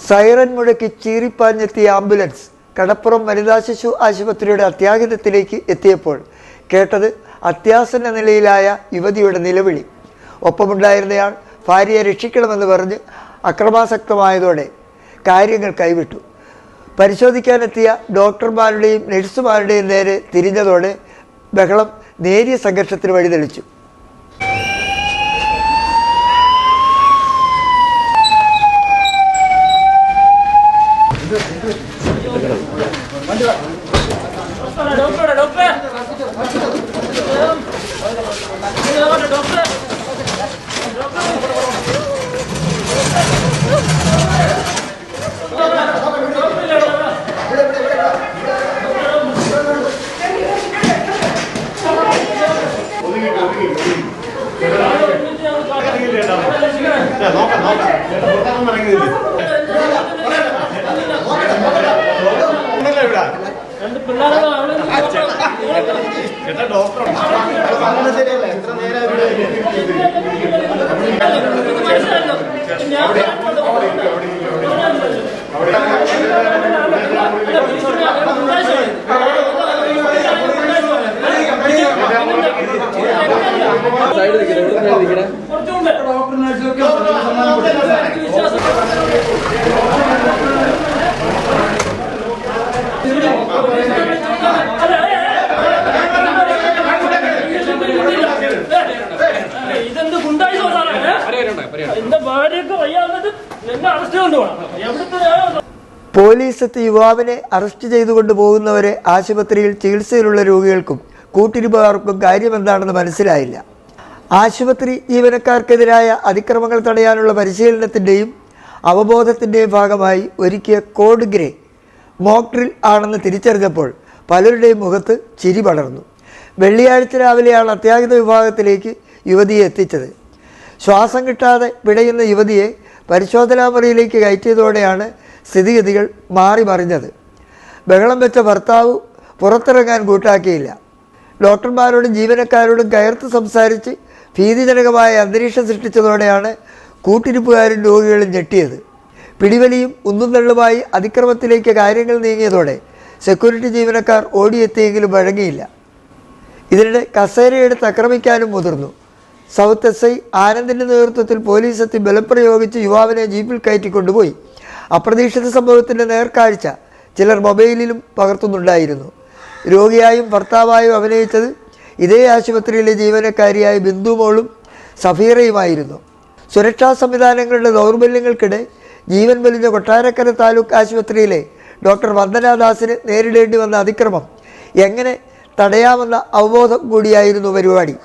Siren മുഴക്കി ചീറിപ്പാഞ്ഞെത്തിയ ambulance കടപ്പുറം വനിതാ ശിശു ആശുപത്രിയുടെ അത്യാഹിതത്തിലേക്ക് എത്തിയപ്പോൾ കേട്ടത് അത്യാസന്ന നിലയിലായ യുവതിയുടെ നിലവിളി. ഒപ്പമുണ്ടായിരുന്നയാൾ ഭാര്യയെ രക്ഷിക്കണമെന്ന് പറഞ്ഞ് അക്രമാസക്തമായതോടെ കാര്യങ്ങൾ കൈവിട്ടു. പരിശോധിക്കാനെത്തിയ ഡോക്ടർമാരുടെയും നഴ്സുമാരുടെയും നേരെ തിരിഞ്ഞതോടെ ബഹളം നേരിയ സംഘർഷത്തിന് വഴിതെളിച്ചു. പോലീസ് എത്തി യുവാവിനെ അറസ്റ്റ് ചെയ്തുകൊണ്ട് പോകുന്നവരെ ആശുപത്രിയിൽ ചികിത്സയിലുള്ള രോഗികൾക്കും കൂട്ടിരിപ്പുകാർക്കും കാര്യമെന്താണെന്ന് മനസ്സിലായില്ല. ആശുപത്രി ജീവനക്കാർക്കെതിരായ അതിക്രമങ്ങൾ തടയാനുള്ള പരിശീലനത്തിൻ്റെയും അവബോധത്തിൻ്റെയും ഭാഗമായി ഒരുക്കിയ കോഡ് ഗ്രേ മോക്ക് ഡ്രിൽ ആണെന്ന് തിരിച്ചറിഞ്ഞപ്പോൾ പലരുടെയും മുഖത്ത് ചിരി പടർന്നു. വെള്ളിയാഴ്ച രാവിലെയാണ് അത്യാഹിത വിഭാഗത്തിലേക്ക് യുവതിയെ എത്തിച്ചത്. ശ്വാസം കിട്ടാതെ പിടയുന്ന യുവതിയെ പരിശോധനാ മുറിയിലേക്ക് കയറ്റിയതോടെയാണ് സ്ഥിതിഗതികൾ മാറി മറിഞ്ഞത്. ബഹളം വെച്ച ഭർത്താവ് പുറത്തിറങ്ങാൻ കൂട്ടാക്കിയില്ല. ഡോക്ടർമാരോടും ജീവനക്കാരോടും കയർത്ത് സംസാരിച്ച് ഭീതിജനകമായ അന്തരീക്ഷം സൃഷ്ടിച്ചതോടെയാണ് കൂട്ടിരിപ്പുകാരും രോഗികളും ഞെട്ടിയത്. പിടിവലിയും ഉന്തുന്തള്ളുമായി അതിക്രമത്തിലേക്ക് കാര്യങ്ങൾ നീങ്ങിയതോടെ സെക്യൂരിറ്റി ജീവനക്കാർ ഓടിയെത്തിയെങ്കിലും വഴങ്ങിയില്ല. ഇതിനിടെ കസേരയെടുത്ത് ആക്രമിക്കാനും മുതിർന്നു. സൗത്ത് എസ് ഐ ആനന്ദിൻ്റെ നേതൃത്വത്തിൽ പോലീസ് എത്തി ബലം പ്രയോഗിച്ച് യുവാവിനെ ജീപ്പിൽ കയറ്റിക്കൊണ്ടുപോയി. അപ്രതീക്ഷിത സംഭവത്തിൻ്റെ നേർക്കാഴ്ച ചിലർ മൊബൈലിലും പകർത്തുന്നുണ്ടായിരുന്നു. രോഗിയായും ഭർത്താവായും അഭിനയിച്ചത് ഇതേ ആശുപത്രിയിലെ ജീവനക്കാരിയായ ബിന്ദുമോളും സഫീറയുമായിരുന്നു. സുരക്ഷാ സംവിധാനങ്ങളുടെ ദൗർബല്യങ്ങൾക്കിടെ ജീവൻ വലിഞ്ഞ കൊട്ടാരക്കര താലൂക്ക് ആശുപത്രിയിലെ ഡോക്ടർ വന്ദനാദാസിന് നേരിടേണ്ടി വന്ന അതിക്രമം എങ്ങനെ തടയാമെന്ന അവബോധം കൂടിയായിരുന്നു പരിപാടി.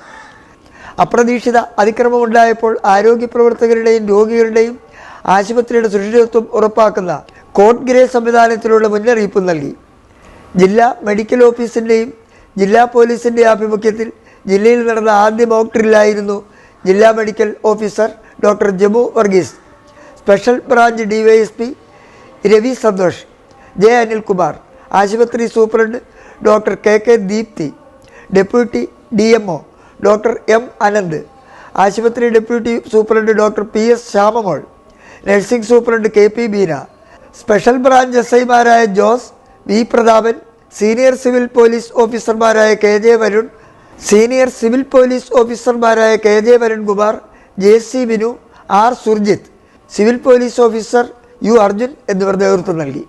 അപ്രതീക്ഷിത അതിക്രമമുണ്ടായപ്പോൾ ആരോഗ്യ പ്രവർത്തകരുടെയും രോഗികളുടെയും ആശുപത്രിയുടെ സുരക്ഷിതത്വം ഉറപ്പാക്കുന്ന കോഡ് ഗ്രേ സംവിധാനത്തിലുള്ള മുന്നറിയിപ്പ് നൽകി. ജില്ലാ മെഡിക്കൽ ഓഫീസിൻ്റെയും ജില്ലാ പോലീസിൻ്റെയും ആഭിമുഖ്യത്തിൽ ജില്ലയിൽ നടന്ന ആദ്യ മോക്ക് ഡ്രില്ലായിരുന്നു ജില്ലാ medical officer doctor Jamu Varghese, special branch DYSP Ravi Santhosh, J Anilkumar, ആശുപത്രി superintendent doctor KK Deepthi, deputy DMO doctor M Ananth, ആശുപത്രി deputy superintendent doctor PS Shyamamol, nursing superintendent KP Beena, special branch SIമാരായ Jose, V Prathapan, senior civil police ഓഫീസർമാരായ KJ Varun, senior civil police ഓഫീസർമാരായ KJ Varunkumar, JC Binu, R Surjith, civil police officer U Arjun എന്നിവർ നേതൃത്വം നൽകി.